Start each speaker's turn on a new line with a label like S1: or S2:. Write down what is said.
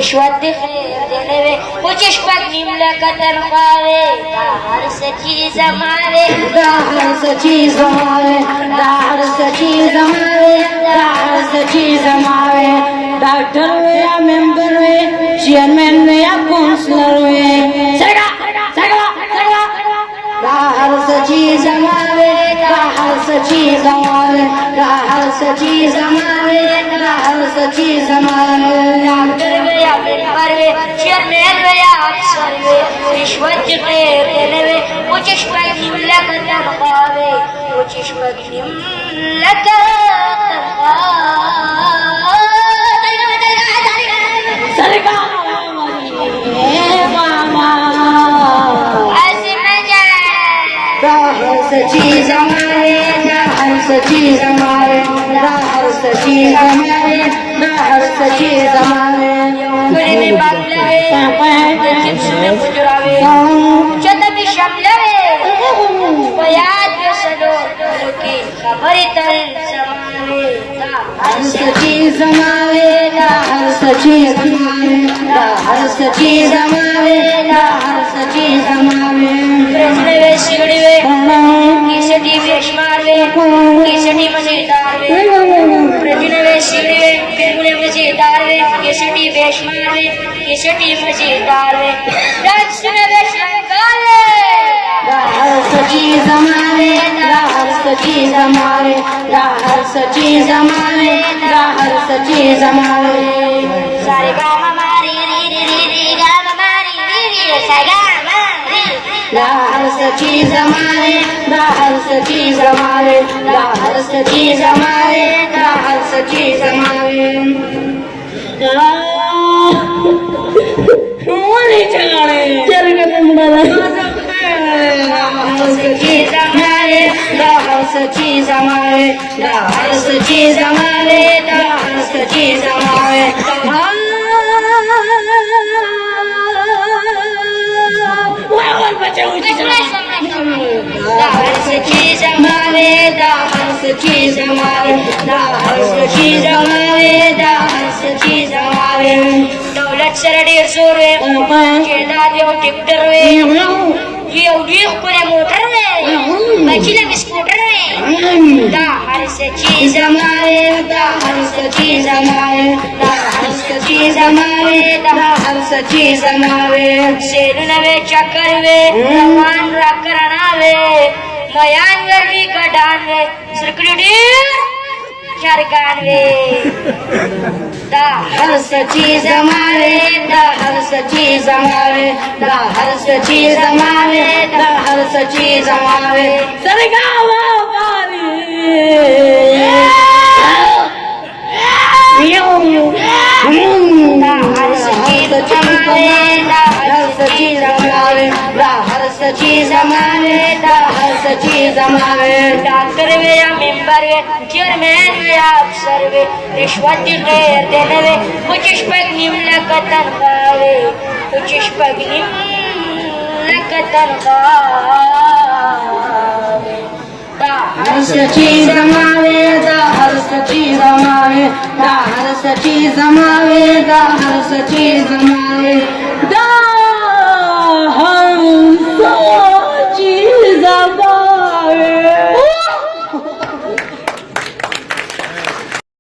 S1: रिश्वत देने वे कुछ पग निम्न तनख्वाहे हर सची जमावे
S2: हर सची जमावे हर सची जमावे हर सची जमावे डॉक्टर वे या मेंबर वे चेयरमैन वे या काउंसलर वे सगा सगा सगा हर सची जमावे हर सची जमावे हर सची जमावे हर सची जमावे
S1: डॉक्टर वे या मेंबर वे चेयरमैन वे या अफसर वे रिश्वत देने वे कुछ पग निम्न तनख्वाहे कुछ पग निम्न
S2: सची जमावे हर सची जमावे हर सची जमावे हर सची जमावे
S1: बड़े में बांग्लावे चिप्स में गुजरावे चतबी शमलावे बयाद सदो की खबर तर समावे
S2: हर सची जमावे हर सची जमावे हर सची जमावे हर सची जमावे
S1: प्रजने वे सिगड़ी वे किसटी वेशमार वे किसटी मजेदार वे प्रजने वे सिगड़ी वे फिरगुले मजेदार वे किसटी वेशमार वे किसटी मजेदार वे राज में वेशलंकार वे
S2: हर सची जमावे हर सची जमावे हर सची जमावे हर सची जमावे
S1: सारे गामा मारी री री री री गामा मारी री री सा गामा री
S2: हर सची जमावे हर सची जमावे हर सची जमावे हर सची जमावे चल सची जमावे हर सची जमावे हर सची जमावे हर सची जमावे हर सची जमावे हर सची जमावे हर सची जमावे हर सची जमावे
S1: दौलत सरडी सोरे केदा देव टिकटर वे ये उड़ी कोने मोटर वे बचीला बिस्कुटर वे दा हर सची
S2: जमावे हर सची जमावे हर सची जमावे हर सची जमावे
S1: सेल नवे चक्कर वे रवान राकरणावे मयान गरवी कडान वे सरकड़ी चरगान वे दा
S2: हर सची जमावे हर सची जमावे हर सची जमावे हर सची जमावे सरगावा हर सची जमावे हर सची जमावे हर सची जमावे हर सची जमावे
S1: डॉक्टर वे या मेंबर वे चेयरमैन वे या अफसर वे रिश्वत देने वे कुछ पग निम्न तनख्वाहे कुछ पग निम्न तनख्वाहे
S2: हर सची जमावे हर सची जमावे हर सची जमावे हर सची जमावे